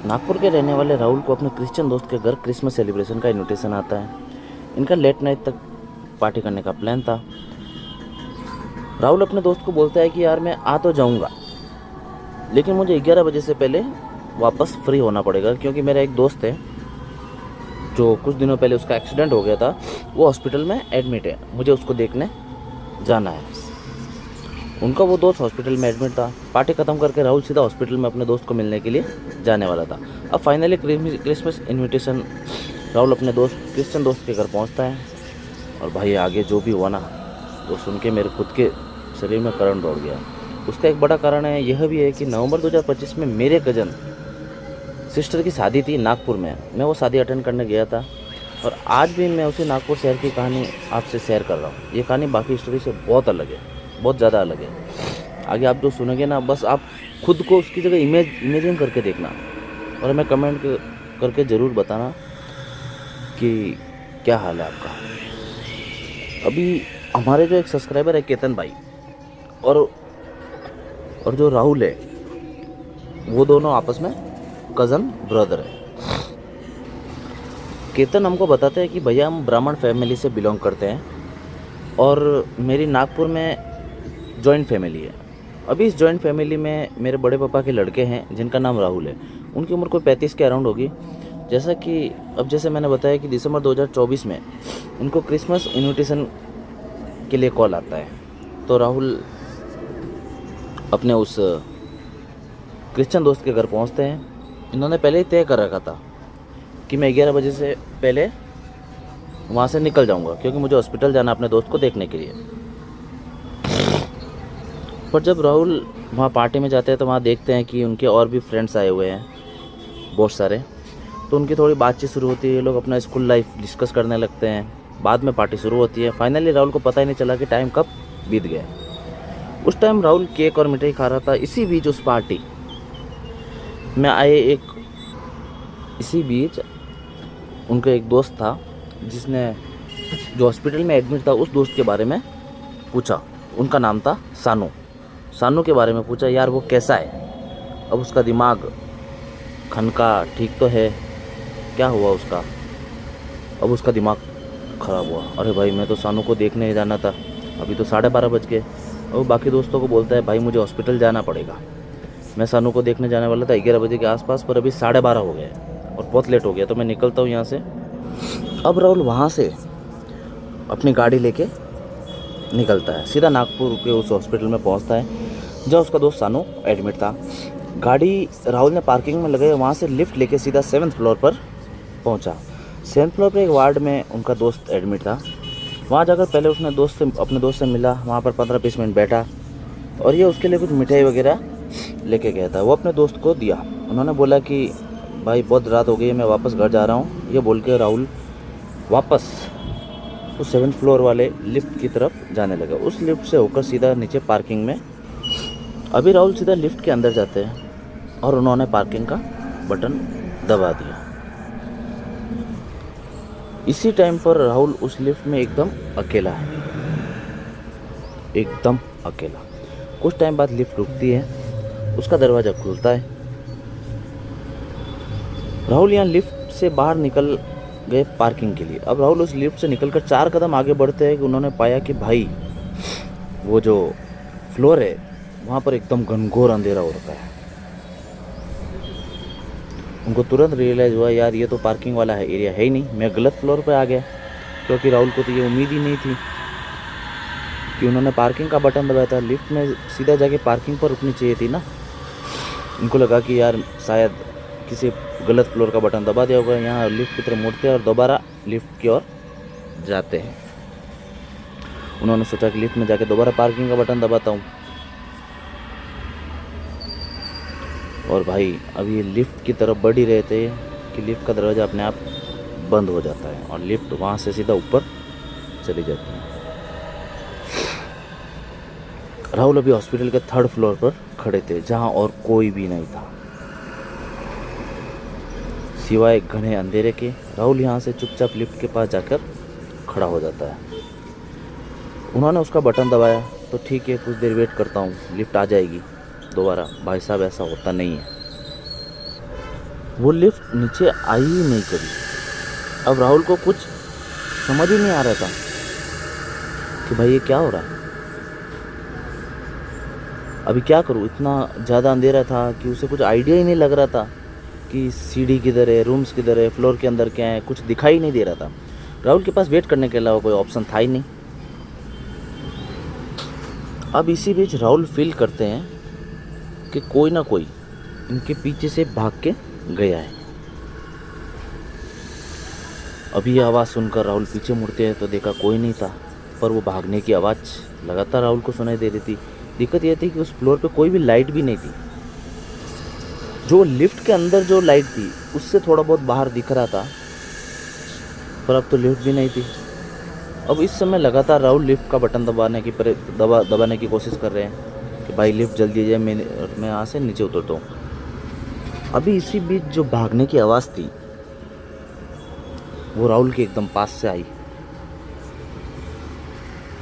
नागपुर के रहने वाले राहुल को अपने क्रिश्चियन दोस्त के घर क्रिसमस सेलिब्रेशन का इनविटेशन आता है। इनका लेट नाइट तक पार्टी करने का प्लान था। राहुल अपने दोस्त को बोलता है कि यार मैं आ तो जाऊंगा, लेकिन मुझे 11 बजे से पहले वापस फ्री होना पड़ेगा, क्योंकि मेरा एक दोस्त है जो कुछ दिनों पहले उसका एक्सीडेंट हो गया था, वो हॉस्पिटल में एडमिट है, मुझे उसको देखने जाना है। उनका वो दोस्त हॉस्पिटल में एडमिट था। पार्टी ख़त्म करके राहुल सीधा हॉस्पिटल में अपने दोस्त को मिलने के लिए जाने वाला था। अब फाइनली क्रिसमस इनविटेशन राहुल अपने दोस्त क्रिश्चियन दोस्त के घर पहुंचता है। और भाई आगे जो भी हुआ ना, तो सुन के मेरे खुद के शरीर में करंट दौड़ गया। उसका एक बड़ा कारण है यह भी है कि नवंबर 2025 में मेरे कज़न सिस्टर की शादी थी नागपुर में। मैं वो शादी अटेंड करने गया था, और आज भी मैं उसी नागपुर शहर की कहानी आपसे शेयर कर रहा हूँ। ये कहानी बाकी स्टोरी से बहुत अलग है, बहुत ज़्यादा अलग है। आगे आप जो सुनोगे ना, बस आप खुद को उसकी जगह इमेजिन करके देखना, और हमें कमेंट करके ज़रूर बताना कि क्या हाल है आपका। अभी हमारे जो एक सब्सक्राइबर है केतन भाई, और जो राहुल है, वो दोनों आपस में कज़न ब्रदर है। केतन हमको बताते हैं कि भैया हम ब्राह्मण फैमिली से बिलोंग करते हैं, और मेरी नागपुर में जॉइंट फैमिली है। अभी इस जॉइंट फैमिली में मेरे बड़े पापा के लड़के हैं जिनका नाम राहुल है। उनकी उम्र कोई 35 के अराउंड होगी। जैसे मैंने बताया कि दिसंबर 2024 में उनको क्रिसमस इनविटेशन के लिए कॉल आता है। तो राहुल अपने उस क्रिश्चियन दोस्त के घर पहुंचते हैं। इन्होंने पहले ही तय कर रखा था कि मैं 11 बजे से पहले वहाँ से निकल जाऊँगा, क्योंकि मुझे हॉस्पिटल जाना अपने दोस्त को देखने के लिए। पर जब राहुल वहाँ पार्टी में जाते हैं तो वहाँ देखते हैं कि उनके और भी फ्रेंड्स आए हुए हैं बहुत सारे। तो उनकी थोड़ी बातचीत शुरू होती है, ये लोग अपना स्कूल लाइफ डिस्कस करने लगते हैं। बाद में पार्टी शुरू होती है। फाइनली राहुल को पता ही नहीं चला कि टाइम कब बीत गया। उस टाइम राहुल केक और मिठाई खा रहा था। इसी बीच उस पार्टी में इसी बीच उनका एक दोस्त था जिसने जो हॉस्पिटल में एडमिट था, उस दोस्त के बारे में पूछा। उनका नाम था सानू के बारे में पूछा, यार वो कैसा है, अब उसका दिमाग खनका ठीक तो है, क्या हुआ उसका, अब उसका दिमाग ख़राब हुआ। अरे भाई मैं तो सानू को देखने ही जाना था, अभी तो 12:30 बज गए। और वो बाकी दोस्तों को बोलता है भाई मुझे हॉस्पिटल जाना पड़ेगा। मैं सानू को देखने जाने वाला था 11 बजे के आसपास, पर अभी 12:30 हो गए और बहुत लेट हो गया, तो मैं निकलता हूँ यहाँ से। अब राहुल वहाँ से अपनी गाड़ी लेके निकलता है, सीधा नागपुर के उस हॉस्पिटल में पहुँचता है जहाँ उसका दोस्त सानू एडमिट था। गाड़ी राहुल ने पार्किंग में लगाई, वहाँ से लिफ्ट लेके सीधा 7th फ्लोर पर पहुँचा। 7th फ्लोर पर एक वार्ड में उनका दोस्त एडमिट था। वहाँ जाकर पहले उसने अपने दोस्त से मिला, वहाँ पर 15-20 मिनट बैठा, और ये उसके लिए कुछ मिठाई वगैरह लेके गया था, वो अपने दोस्त को दिया। उन्होंने बोला कि भाई बहुत रात हो गई है, मैं वापस घर जा रहा हूँ। ये बोल के राहुल वापस उस 7th फ्लोर वाले लिफ्ट की तरफ जाने लगा। उस लिफ्ट से होकर सीधा नीचे पार्किंग में। अभी राहुल सीधा लिफ्ट के अंदर जाते हैं, और उन्होंने पार्किंग का बटन दबा दिया। इसी टाइम पर राहुल उस लिफ्ट में एकदम अकेला है, एकदम अकेला। कुछ टाइम बाद लिफ्ट रुकती है, उसका दरवाज़ा खुलता है। राहुल यहाँ लिफ्ट से बाहर निकल गए पार्किंग के लिए। अब राहुल उस लिफ्ट से निकलकर 4 कदम आगे बढ़ते हैं कि उन्होंने पाया कि भाई वो जो फ्लोर है वहाँ पर एकदम घनघोर अंधेरा हो रखा है। उनको तुरंत रियलाइज़ हुआ, यार ये तो पार्किंग वाला है एरिया है ही नहीं, मैं गलत फ्लोर पर आ गया। क्योंकि राहुल को तो ये उम्मीद ही नहीं थी कि उन्होंने पार्किंग का बटन दबाया था। लिफ्ट में सीधा जाके पार्किंग पर रुकनी चाहिए थी ना। उनको लगा कि यार शायद किसी गलत फ्लोर का बटन दबा दिया होगा। यहाँ लिफ्ट की तरफ मुड़ते हैं और दोबारा लिफ्ट की ओर जाते हैं। उन्होंने सोचा कि लिफ्ट में जाके दोबारा पार्किंग का बटन दबाता हूँ। और भाई अभी लिफ्ट की तरफ बढ़ ही रहे थे कि लिफ्ट का दरवाज़ा अपने आप बंद हो जाता है, और लिफ्ट वहाँ से सीधा ऊपर चली जाती है। राहुल अभी हॉस्पिटल के 3rd फ्लोर पर खड़े थे, जहाँ और कोई भी नहीं था सिवाय घने अंधेरे के। राहुल यहाँ से चुपचाप लिफ्ट के पास जाकर खड़ा हो जाता है। उन्होंने उसका बटन दबाया तो ठीक है, कुछ देर वेट करता हूँ, लिफ्ट आ जाएगी दोबारा। भाई साहब ऐसा होता नहीं है। वो लिफ्ट नीचे आई ही नहीं करी। अब राहुल को कुछ समझ ही नहीं आ रहा था कि भाई ये क्या हो रहा है, अभी क्या करूँ। इतना ज़्यादा अंधेरा था कि उसे कुछ आइडिया ही नहीं लग रहा था कि सीढ़ी किधर है, रूम्स किधर है, फ्लोर के अंदर क्या है, कुछ दिखाई नहीं दे रहा था। राहुल के पास वेट करने के अलावा कोई ऑप्शन था ही नहीं। अब इसी बीच राहुल फील करते हैं कि कोई ना कोई इनके पीछे से भाग के गया है। अभी ये आवाज़ सुनकर राहुल पीछे मुड़ते हैं तो देखा कोई नहीं था, पर वो भागने की आवाज़ लगातार राहुल को सुनाई दे रही थी। दिक्कत यह थी कि उस फ्लोर पे कोई भी लाइट भी नहीं थी। जो लिफ्ट के अंदर जो लाइट थी उससे थोड़ा बहुत बाहर दिख रहा था, पर अब तो लिफ्ट भी नहीं थी। अब इस समय लगातार राहुल लिफ्ट का बटन दबाने की कोशिश कर रहे हैं कि भाई लिफ्ट जल्दी आ जाए, मैं यहाँ से नीचे उतरता हूँ। अभी इसी बीच जो भागने की आवाज़ थी वो राहुल के एकदम पास से आई,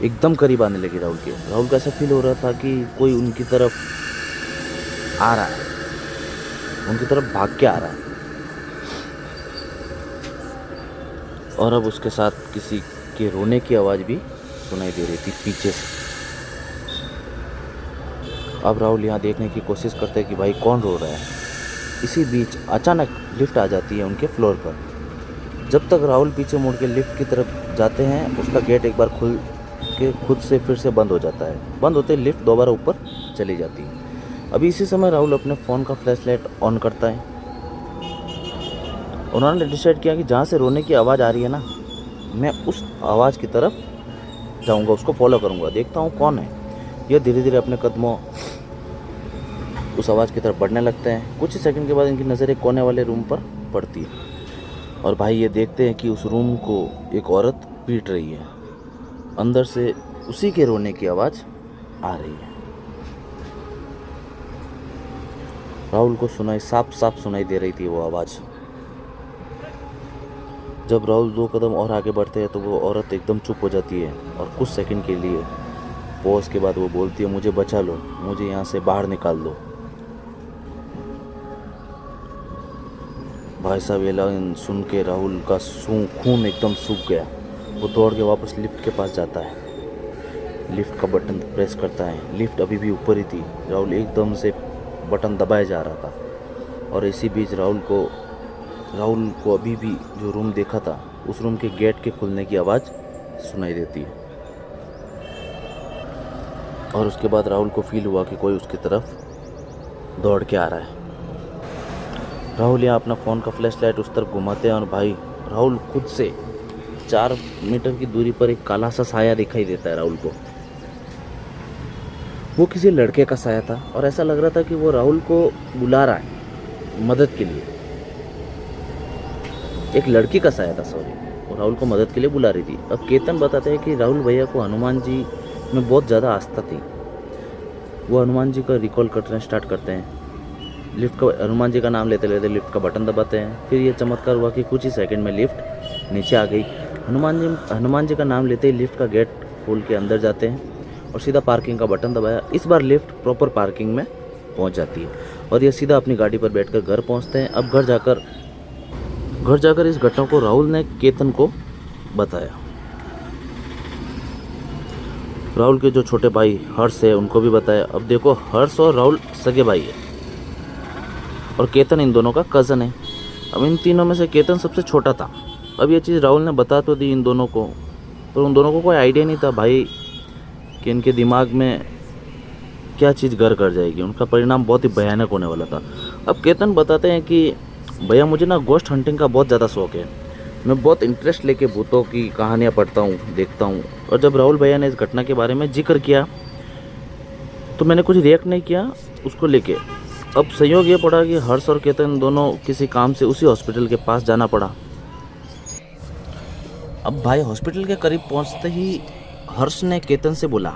एकदम करीब आने लगी राहुल के। राहुल को ऐसा फील हो रहा था कि कोई उनकी तरफ आ रहा है, उनकी तरफ भाग के आ रहा है। और अब उसके साथ किसी के रोने की आवाज़ भी सुनाई दे रही थी पीछे से। अब राहुल यहाँ देखने की कोशिश करते हैं कि भाई कौन रो रहा है। इसी बीच अचानक लिफ्ट आ जाती है उनके फ्लोर पर। जब तक राहुल पीछे मुड़ के लिफ्ट की तरफ जाते हैं, उसका गेट एक बार खुल के खुद से फिर से बंद हो जाता है। बंद होते ही लिफ्ट दोबारा ऊपर चली जाती है। अभी इसी समय राहुल अपने फ़ोन का फ्लैशलाइट ऑन करता है। उन्होंने डिसाइड किया कि जहाँ से रोने की आवाज़ आ रही है ना, मैं उस आवाज़ की तरफ जाऊँगा, उसको फॉलो करूँगा, देखता हूँ कौन है। यह धीरे धीरे अपने कदमों उस आवाज़ की तरफ बढ़ने लगते हैं। कुछ ही सेकंड के बाद इनकी नज़र एक कोने वाले रूम पर पड़ती है और भाई ये देखते हैं कि उस रूम को एक औरत पीट रही है। अंदर से उसी के रोने की आवाज़ आ रही है। राहुल को साफ साफ सुनाई दे रही थी वो आवाज़। जब राहुल 2 कदम और आगे बढ़ते हैं तो वो औरत एकदम चुप हो जाती है और कुछ सेकंड के लिए पॉज के बाद वो बोलती है, मुझे बचा लो, मुझे यहाँ से बाहर निकाल दो। भाई साहब ये लाइन सुन के राहुल का खून एकदम सूख गया। वो दौड़ के वापस लिफ्ट के पास जाता है, लिफ्ट का बटन प्रेस करता है। लिफ्ट अभी भी ऊपर ही थी। राहुल एकदम से बटन दबाया जा रहा था और इसी बीच राहुल को अभी भी जो रूम देखा था उस रूम के गेट के खुलने की आवाज़ सुनाई देती है। और उसके बाद राहुल को फील हुआ कि कोई उसकी तरफ दौड़ के आ रहा है। राहुल यहाँ अपना फ़ोन का फ्लैशलाइट उस तरफ घुमाते हैं और भाई राहुल खुद से 4 मीटर की दूरी पर एक काला सा साया दिखाई देता है राहुल को। वो किसी लड़के का साया था और ऐसा लग रहा था कि वो राहुल को बुला रहा है मदद के लिए। एक लड़की का साया था, सॉरी, वो राहुल को मदद के लिए बुला रही थी। अब केतन बताते हैं कि राहुल भैया को हनुमान जी में बहुत ज़्यादा आस्था थी। वो हनुमान जी का रिकॉल करना स्टार्ट करते हैं। लिफ्ट का हनुमान जी का नाम लेते लेते लिफ्ट का बटन दबाते हैं। फिर ये चमत्कार हुआ कि कुछ ही सेकंड में लिफ्ट नीचे आ गई। हनुमान जी का नाम लेते ही लिफ्ट का गेट खोल के अंदर जाते हैं और सीधा पार्किंग का बटन दबाया। इस बार लिफ्ट प्रॉपर पार्किंग में पहुंच जाती है और ये सीधा अपनी गाड़ी पर बैठकर घर पहुंचते हैं। अब घर जाकर इस घटना को राहुल ने केतन को बताया। राहुल के जो छोटे भाई हर्ष है उनको भी बताया। अब देखो, हर्ष और राहुल सगे भाई है और केतन इन दोनों का कज़न है। अब इन तीनों में से केतन सबसे छोटा था। अब ये चीज़ राहुल ने बता तो दी इन दोनों को, पर उन दोनों को कोई आइडिया नहीं था भाई कि इनके दिमाग में क्या चीज़ घर कर जाएगी। उनका परिणाम बहुत ही भयानक होने वाला था। अब केतन बताते हैं कि भैया मुझे ना गोस्ट हंटिंग का बहुत ज़्यादा शौक है। मैं बहुत इंटरेस्ट लेके भूतों की कहानियाँ पढ़ता हूँ, देखता हूँ। और जब राहुल भैया ने इस घटना के बारे में जिक्र किया तो मैंने कुछ रिएक्ट नहीं किया उसको लेके। अब संयोग ये पड़ा कि हर्ष और केतन दोनों किसी काम से उसी हॉस्पिटल के पास जाना पड़ा। अब भाई हॉस्पिटल के करीब पहुंचते ही हर्ष ने केतन से बोला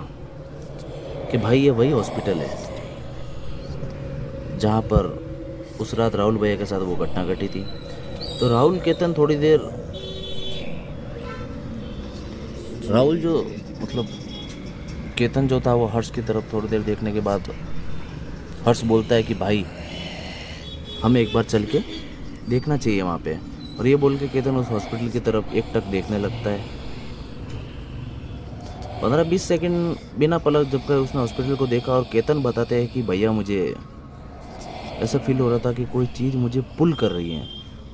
कि भाई ये वही हॉस्पिटल है जहां पर उस रात राहुल भैया के साथ वो घटना घटी थी। तो राहुल केतन जो था वो हर्ष की तरफ थोड़ी देर देखने के बाद हर्ष बोलता है कि भाई हमें एक बार चल के देखना चाहिए वहाँ पे। और ये बोल के केतन उस हॉस्पिटल की तरफ एकटक देखने लगता है। 15-20 सेकंड बिना पलक झपके उसने हॉस्पिटल को देखा और केतन बताते हैं कि भैया मुझे ऐसा फील हो रहा था कि कोई चीज़ मुझे पुल कर रही है,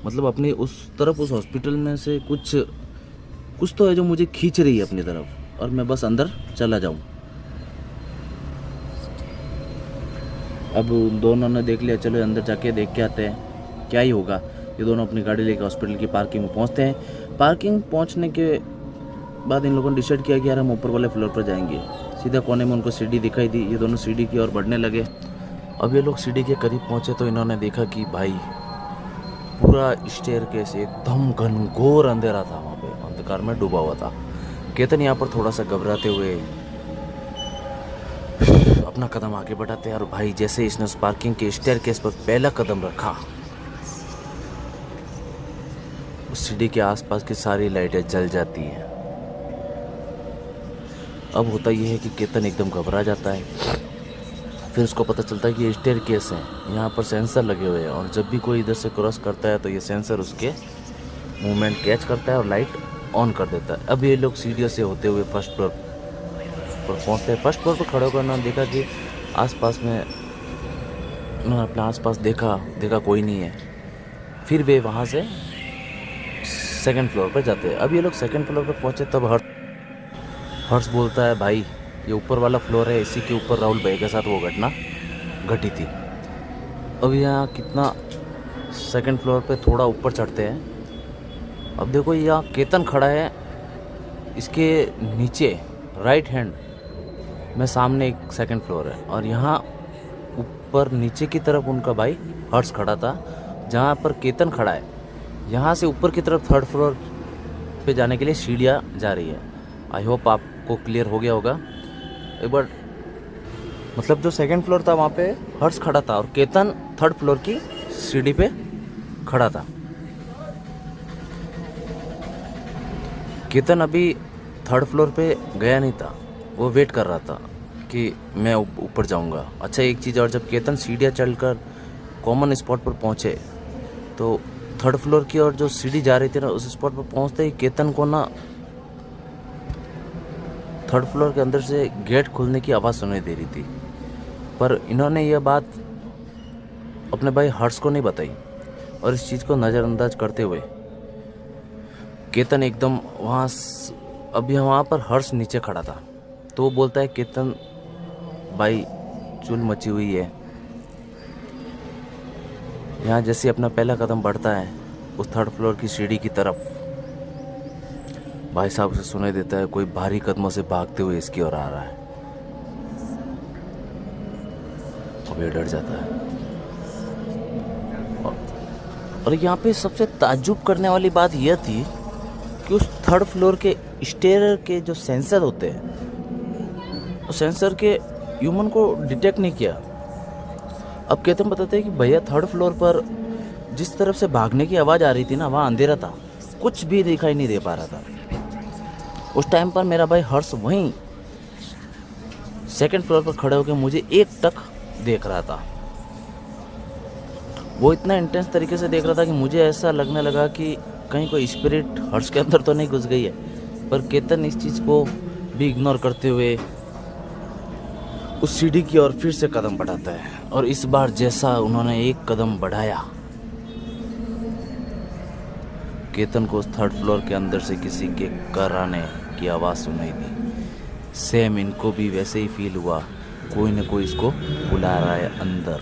मतलब अपनी उस तरफ, उस हॉस्पिटल में से कुछ तो है जो मुझे खींच रही है अपनी तरफ, और मैं बस अंदर चला जाऊं। अब दोनों ने देख लिया, चलो अंदर जाके देख के आते हैं क्या ही होगा। ये दोनों अपनी गाड़ी लेकर हॉस्पिटल की पार्किंग में पहुंचते हैं। पार्किंग पहुंचने के बाद इन लोगों ने डिसाइड किया कि यार हम ऊपर वाले फ्लोर पर जाएंगे। सीधा कोने में उनको सीढ़ी दिखाई दी, ये दोनों सीढ़ी की ओर बढ़ने लगे। अब ये लोग सीढ़ी के करीब पहुंचे तो इन्होंने देखा कि भाई पूरा स्टेयरकेस एकदम घनघोर अंधेरा था, वहाँ पे अंधकार में डूबा हुआ था। केतन यहाँ पर थोड़ा सा घबराते हुए अपना कदम आगे बढ़ाते हैं, और भाई जैसे इसने उस पार्किंग के स्टेयरकेस पर पहला कदम रखा, उस सीढ़ी के आसपास की सारी लाइटें जल जाती हैं। अब होता यह है कि केतन एकदम घबरा जाता है। फिर उसको पता चलता है कि ये स्टेयरकेस है, यहाँ पर सेंसर लगे हुए हैं, और जब भी कोई इधर से क्रॉस करता है तो ये सेंसर उसके मूवमेंट कैच करता है और लाइट ऑन कर देता है। अब ये लोग सीढ़ियों से होते हुए फर्स्ट फ्लोर पर पहुँचते हैं। फर्स्ट फ्लोर पर खड़े होकर उन्होंने देखा कि आसपास में, उन्होंने अपने आसपास देखा कोई नहीं है। फिर वे वहाँ से सेकंड फ्लोर पर जाते हैं। अब ये लोग सेकंड फ्लोर पर पहुँचे तब हर्ष बोलता है भाई ये ऊपर वाला फ्लोर है, इसी के ऊपर राहुल भाई के साथ वो घटना घटी थी। अब यहाँ कितना, सेकंड फ्लोर पे थोड़ा ऊपर चढ़ते हैं। अब देखो यहाँ केतन खड़ा है, इसके नीचे राइट हैंड में सामने एक सेकंड फ्लोर है, और यहाँ ऊपर नीचे की तरफ उनका भाई हर्ष खड़ा था। जहाँ पर केतन खड़ा है यहाँ से ऊपर की तरफ थर्ड फ्लोर पे जाने के लिए सीढ़ियाँ जा रही है। आई होप आपको क्लियर हो गया होगा। एक बार, मतलब जो सेकंड फ्लोर था वहाँ पे हर्ष खड़ा था और केतन थर्ड फ्लोर की सीढ़ी पे खड़ा था। केतन अभी थर्ड फ्लोर पे गया नहीं था, वो वेट कर रहा था कि मैं ऊपर जाऊंगा। अच्छा एक चीज़ और, जब केतन सीढ़ियाँ चढ़कर कॉमन स्पॉट पर पहुँचे तो थर्ड फ्लोर की और जो सीढ़ी जा रही थी ना, उस स्पॉट पर पहुँचते ही केतन को ना थर्ड फ्लोर के अंदर से गेट खुलने की आवाज़ सुनाई दे रही थी। पर इन्होंने यह बात अपने भाई हर्ष को नहीं बताई, और इस चीज़ को नज़रअंदाज करते हुए केतन एकदम अभी वहाँ पर हर्ष नीचे खड़ा था तो वो बोलता है केतन भाई चुल मची हुई है। यहाँ जैसे अपना पहला कदम बढ़ता है उस थर्ड फ्लोर की सीढ़ी की तरफ, भाई साहब उसे सुनाई देता है कोई भारी कदमों से भागते हुए इसकी ओर आ रहा है। अब ये डर जाता है। और यहाँ पे सबसे ताज्जुब करने वाली बात यह थी कि उस थर्ड फ्लोर के स्टेयर के जो सेंसर होते हैं, उस सेंसर के ह्यूमन को डिटेक्ट नहीं किया। अब केतन बताते हैं कि भैया थर्ड फ्लोर पर जिस तरफ से भागने की आवाज़ आ रही थी ना, वहाँ अंधेरा था, कुछ भी दिखाई नहीं दे पा रहा था। उस टाइम पर मेरा भाई हर्ष वहीं सेकंड फ्लोर पर खड़े होकर मुझे एक टक देख रहा था। वो इतना इंटेंस तरीके से देख रहा था कि मुझे ऐसा लगने लगा कि कहीं कोई स्पिरिट हर्ष के अंदर तो नहीं घुस गई है। पर केतन इस चीज़ को भी इग्नोर करते हुए उस सीढ़ी की ओर फिर से कदम बढ़ाता है, और इस बार जैसा उन्होंने एक कदम बढ़ाया, केतन को उस थर्ड फ्लोर के अंदर से किसी के कराने की आवाज़ सुनाई दी। सेम इनको भी वैसे ही फील हुआ, कोई न कोई इसको बुला रहा है अंदर।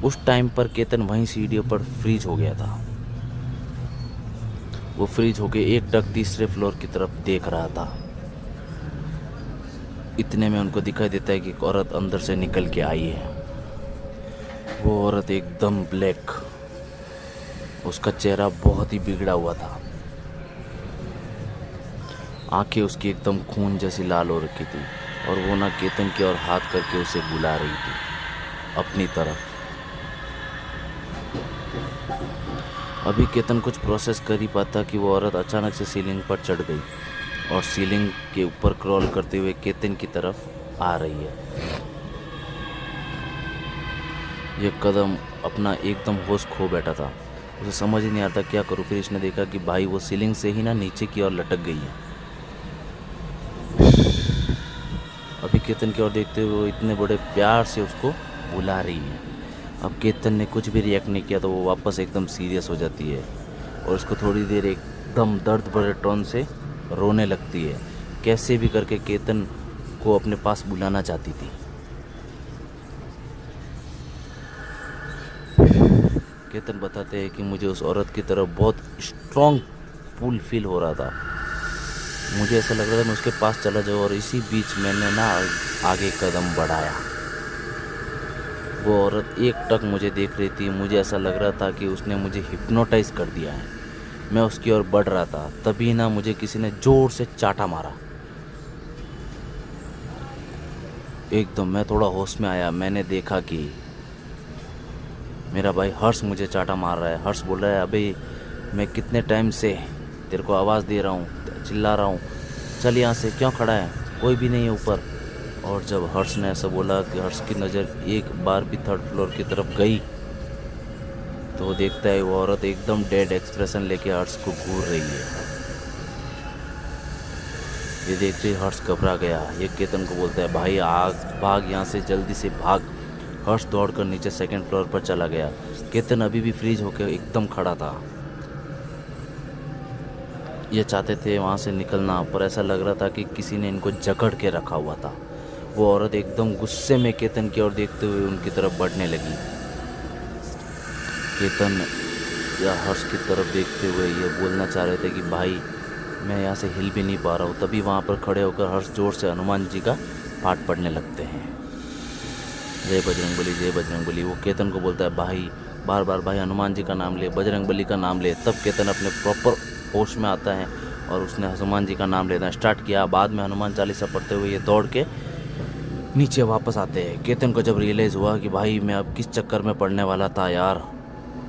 उस टाइम पर केतन वहीं सीढ़ियों पर फ्रीज हो गया था। वो फ्रीज होके एक टक तीसरे फ्लोर की तरफ देख रहा था। इतने में उनको दिखाई देता है कि एक औरत अंदर से निकल के आई है। वो औरत एकदम ब्लैक, उसका चेहरा बहुत ही बिगड़ा हुआ था, आंखें उसकी एकदम खून जैसी लाल हो रखी थी, और वो ना केतन की ओर हाथ करके उसे बुला रही थी अपनी तरफ। अभी केतन कुछ प्रोसेस कर ही पाता कि वो औरत अचानक से सीलिंग पर चढ़ गई और सीलिंग के ऊपर क्रॉल करते हुए केतन की तरफ आ रही है। ये कदम अपना एकदम होश खो बैठा था। उसे समझ ही नहीं आता क्या करूँ। फिर इसने देखा कि भाई वो सीलिंग से ही ना नीचे की ओर लटक गई है। अभी केतन की ओर देखते हुए वो इतने बड़े प्यार से उसको बुला रही है। अब केतन ने कुछ भी रिएक्ट नहीं किया तो वो वापस एकदम सीरियस हो जाती है और उसको थोड़ी देर एकदम दर्द भरे टोन से रोने लगती है। कैसे भी करके केतन को अपने पास बुलाना चाहती थी। केतन बताते हैं कि मुझे उस औरत की तरफ बहुत स्ट्रॉन्ग पुल फील हो रहा था। मुझे ऐसा लग रहा था मैं उसके पास चला जाऊँ और इसी बीच मैंने ना आगे कदम बढ़ाया। वो औरत एकटक मुझे देख रही थी। मुझे ऐसा लग रहा था कि उसने मुझे हिप्नोटाइज कर दिया है। मैं उसकी ओर बढ़ रहा था, तभी ना मुझे किसी ने जोर से चाटा मारा। एकदम मैं थोड़ा होश में आया। मैंने देखा कि मेरा भाई हर्ष मुझे चाटा मार रहा है। हर्ष बोल रहा है, अबे मैं कितने टाइम से तेरे को आवाज़ दे रहा हूँ, चिल्ला रहा हूँ, चल यहाँ से, क्यों खड़ा है, कोई भी नहीं है ऊपर। और जब हर्ष ने ऐसा बोला कि हर्ष की नज़र एक बार भी थर्ड फ्लोर की तरफ गई तो वो देखता है वो औरत एकदम डेड एक्सप्रेशन लेके हर्ष को घूर रही है। ये देखते ही हर्ष घबरा गया। ये केतन को बोलता है, भाई आग भाग यहाँ से, जल्दी से भाग। हर्ष दौड़कर नीचे सेकंड फ्लोर पर चला गया। केतन अभी भी फ्रीज होकर एकदम खड़ा था। ये चाहते थे वहाँ से निकलना, पर ऐसा लग रहा था कि किसी ने इनको जकड़ के रखा हुआ था। वो औरत एकदम गुस्से में केतन की ओर देखते हुए उनकी तरफ बढ़ने लगी। केतन या हर्ष की तरफ देखते हुए ये बोलना चाह रहे थे कि भाई मैं यहाँ से हिल भी नहीं पा रहा हूँ। तभी वहाँ पर खड़े होकर हर्ष जोर से हनुमान जी का पाठ पढ़ने लगते हैं। जय बजरंगबली, जय बजरंगबली। वो केतन को बोलता है, भाई बार बार भाई हनुमान जी का नाम ले, बजरंगबली का नाम ले। तब केतन अपने प्रॉपर होश में आता है और उसने हनुमान जी का नाम लेना स्टार्ट किया। बाद में हनुमान चालीसा पढ़ते हुए ये दौड़ के नीचे वापस आते हैं। केतन को जब रियलाइज़ हुआ कि भाई मैं अब किस चक्कर में पड़ने वाला था यार,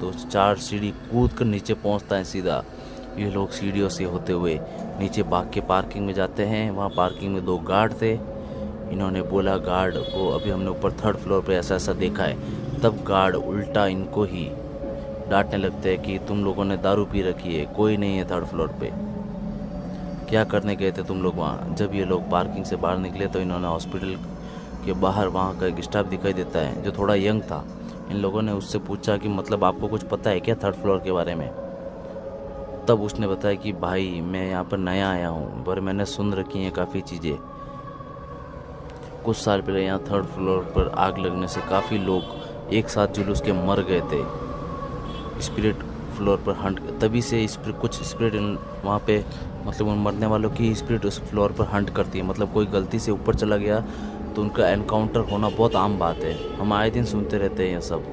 तो 4 सीढ़ी कूद कर नीचे पहुंचता है सीधा। ये लोग सीढ़ियों से होते हुए नीचे भाग के पार्किंग में जाते हैं। वहाँ पार्किंग में 2 गार्ड थे। इन्होंने बोला गार्ड को, अभी हमने ऊपर थर्ड फ्लोर पे ऐसा ऐसा देखा है। तब गार्ड उल्टा इनको ही डांटने लगते हैं कि तुम लोगों ने दारू पी रखी है, कोई नहीं है थर्ड फ्लोर पे, क्या करने गए थे तुम लोग वहाँ। जब ये लोग पार्किंग से बाहर निकले तो इन्होंने हॉस्पिटल के बाहर वहाँ का एक स्टाफ दिखाई देता है जो थोड़ा यंग था। इन लोगों ने उससे पूछा कि मतलब आपको कुछ पता है क्या थर्ड फ्लोर के बारे में। तब उसने बताया कि भाई मैं यहाँ पर नया आया हूँ, पर मैंने सुन रखी हैं काफ़ी चीज़ें। कुछ साल पहले यहाँ थर्ड फ्लोर पर आग लगने से काफ़ी लोग एक साथ जुलूस के मर गए थे। स्पिरिट फ्लोर पर हंट, तभी से कुछ स्पिरिट वहाँ पे मतलब उन मरने वालों की स्पिरिट उस फ्लोर पर हंट करती है। मतलब कोई गलती से ऊपर चला गया तो उनका एनकाउंटर होना बहुत आम बात है। हम आए दिन सुनते रहते हैं ये सब।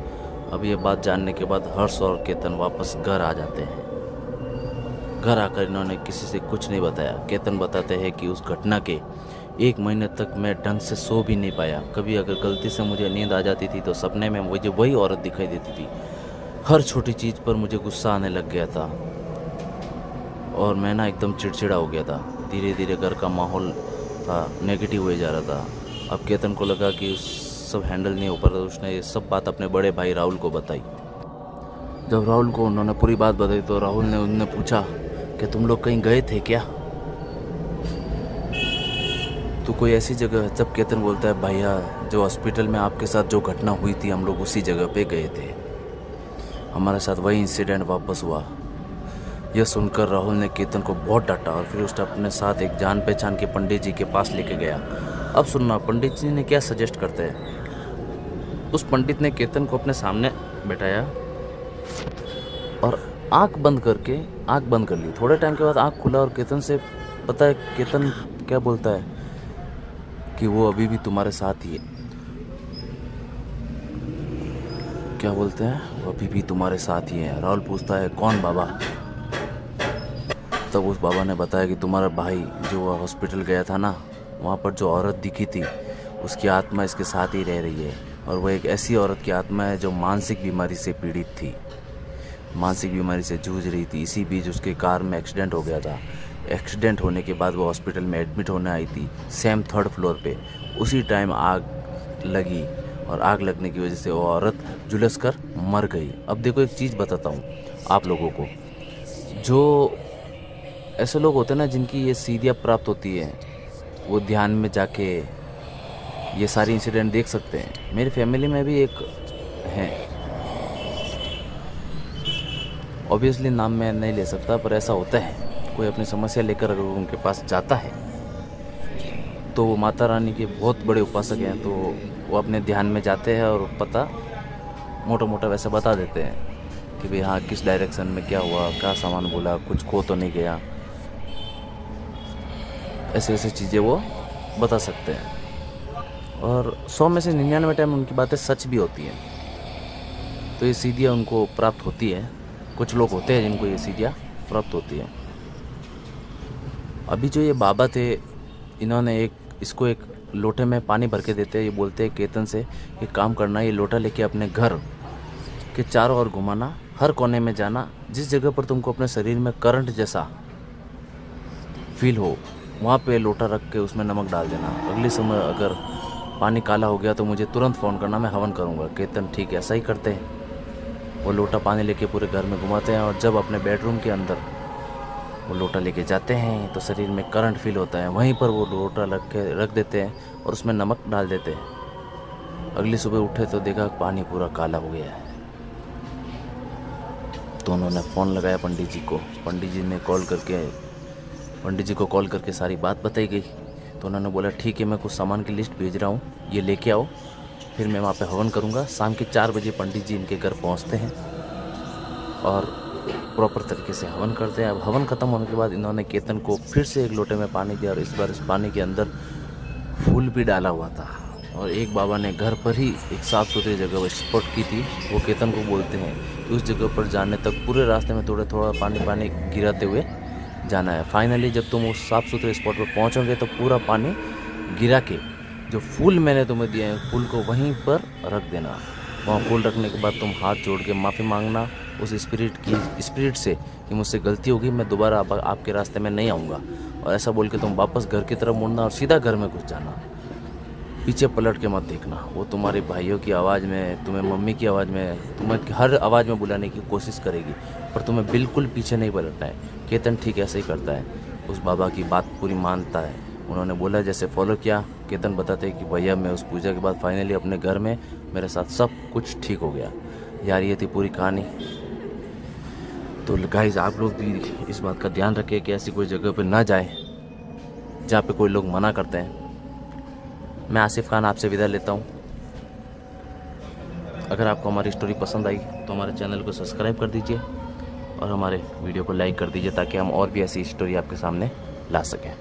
अब ये बात जानने के बाद हर्ष और केतन वापस घर आ जाते हैं। घर आकर इन्होंने किसी से कुछ नहीं बताया। केतन बताते हैं कि उस घटना के 1 महीने तक मैं ढंग से सो भी नहीं पाया। कभी अगर गलती से मुझे नींद आ जाती थी तो सपने में मुझे वही औरत दिखाई देती थी। हर छोटी चीज़ पर मुझे गुस्सा आने लग गया था और मैं ना एकदम चिड़चिड़ा हो गया था। धीरे धीरे घर का माहौल था नेगेटिव हुए जा रहा था। अब केतन को लगा कि सब हैंडल नहीं हो पा रहा। उसने ये सब बात अपने बड़े भाई राहुल को बताई। जब राहुल को उन्होंने पूरी बात बताई तो राहुल ने उनने पूछा कि तुम लोग कहीं गए थे क्या, तो कोई ऐसी जगह। जब केतन बोलता है, भैया जो हॉस्पिटल में आपके साथ जो घटना हुई थी हम लोग उसी जगह पे गए थे, हमारे साथ वही इंसिडेंट वापस हुआ। यह सुनकर राहुल ने केतन को बहुत डांटा और फिर उसने अपने साथ एक जान पहचान के पंडित जी के पास लेके गया। अब सुनना पंडित जी ने क्या सजेस्ट करते हैं। उस पंडित ने केतन को अपने सामने बैठाया और आंख बंद कर ली। थोड़े टाइम के बाद आंख खुला और केतन से पता है केतन क्या बोलता है कि वो अभी भी तुम्हारे साथ ही है। क्या बोलते हैं, वो अभी भी तुम्हारे साथ ही है। राहुल पूछता है, कौन बाबा। तब उस बाबा ने बताया कि तुम्हारा भाई जो हॉस्पिटल गया था ना, वहाँ पर जो औरत दिखी थी उसकी आत्मा इसके साथ ही रह रही है। और वह एक ऐसी औरत की आत्मा है जो मानसिक बीमारी से पीड़ित थी, मानसिक बीमारी से जूझ रही थी। इसी बीच उसके कार में एक्सीडेंट हो गया था। एक्सीडेंट होने के बाद वो हॉस्पिटल में एडमिट होने आई थी, सेम थर्ड फ्लोर पे। उसी टाइम आग लगी और आग लगने की वजह से वो औरत झुलस कर मर गई। अब देखो एक चीज़ बताता हूँ आप लोगों को, जो ऐसे लोग होते हैं ना जिनकी ये सीधियाँ प्राप्त होती है, वो ध्यान में जाके ये सारी इंसिडेंट देख सकते हैं। मेरी फैमिली में भी एक हैं, ऑब्वियसली नाम मैं नहीं ले सकता, पर ऐसा होता है कोई अपनी समस्या लेकर अगर उनके पास जाता है तो वो माता रानी के बहुत बड़े उपासक हैं, तो वो अपने ध्यान में जाते हैं और पता मोटा मोटा वैसे बता देते हैं कि भाई हाँ किस डायरेक्शन में क्या हुआ, क्या सामान बोला, कुछ खो तो नहीं गया, ऐसे ऐसे चीज़ें वो बता सकते हैं। और 100 में से 99 टाइम उनकी बातें सच भी होती हैं। तो ये सीधियाँ उनको प्राप्त होती है। कुछ लोग होते हैं जिनको ये सीधियाँ प्राप्त होती है। अभी जो ये बाबा थे, इन्होंने इसको एक लोटे में पानी भर के देते हैं। ये बोलते हैं केतन से ये काम करना, ये लोटा लेके अपने घर के चारों ओर घुमाना, हर कोने में जाना, जिस जगह पर तुमको अपने शरीर में करंट जैसा फील हो वहाँ पे लोटा रख के उसमें नमक डाल देना। अगले समय अगर पानी काला हो गया तो मुझे तुरंत फ़ोन करना, मैं हवन करूँगा। केतन ठीक है, ऐसा ही करते हैं। वो लोटा पानी लेके पूरे घर में घुमाते हैं और जब अपने बेडरूम के अंदर वो लोटा लेके जाते हैं तो शरीर में करंट फील होता है। वहीं पर वो लोटा रख देते हैं और उसमें नमक डाल देते हैं। अगली सुबह उठे तो देखा पानी पूरा काला हो गया है। तो उन्होंने फ़ोन लगाया पंडित जी को। पंडित जी को कॉल करके सारी बात बताई गई। तो उन्होंने बोला ठीक है, मैं कुछ सामान की लिस्ट भेज रहा हूँ, ये लेके आओ, फिर मैं वहाँ पे हवन करूँगा। शाम के 4 बजे पंडित जी इनके घर पहुँचते हैं और प्रॉपर तरीके से हवन करते हैं। अब हवन ख़त्म होने के बाद इन्होंने केतन को फिर से एक लोटे में पानी दिया और इस बार इस पानी के अंदर फूल भी डाला हुआ था। और एक बाबा ने घर पर ही एक साफ़ सुथरी जगह स्पॉट की थी। वो केतन को बोलते हैं कि उस जगह पर जाने तक पूरे रास्ते में थोड़ा थोड़ा पानी गिराते हुए जाना है। फाइनली जब तुम उस साफ़ सुथरे स्पॉट पर पहुँचोगे तो पूरा पानी गिरा के जो फूल मैंने तुम्हें दिए हैं, फूल को वहीं पर रख देना। वहाँ फूल रखने के बाद तुम हाथ जोड़ के माफ़ी मांगना उस स्पिरिट से कि मुझसे गलती होगी, मैं दोबारा आपके रास्ते में नहीं आऊँगा। और ऐसा बोल के तुम वापस घर की तरफ मुड़ना और सीधा घर में घुस जाना। पीछे पलट के मत देखना। वो तुम्हारे भाइयों की आवाज़ में, तुम्हें मम्मी की आवाज़ में, तुम्हें हर आवाज़ में बुलाने की कोशिश करेगी, पर तुम्हें बिल्कुल पीछे नहीं पलटना है। केतन ठीक ऐसे ही करता है, उस बाबा की बात पूरी मानता है। उन्होंने बोला जैसे फॉलो किया। केतन बताते हैं कि भैया मैं उस पूजा के बाद फाइनली अपने घर में मेरे साथ सब कुछ ठीक हो गया। यार ये थी पूरी कहानी। तो गाइस आप लोग भी इस बात का ध्यान रखें कि ऐसी कोई जगह पर ना जाए जहाँ पे कोई लोग मना करते हैं। मैं आसिफ खान आपसे विदा लेता हूँ। अगर आपको हमारी स्टोरी पसंद आई तो हमारे चैनल को सब्सक्राइब कर दीजिए और हमारे वीडियो को लाइक कर दीजिए ताकि हम और भी ऐसी स्टोरी आपके सामने ला सकें।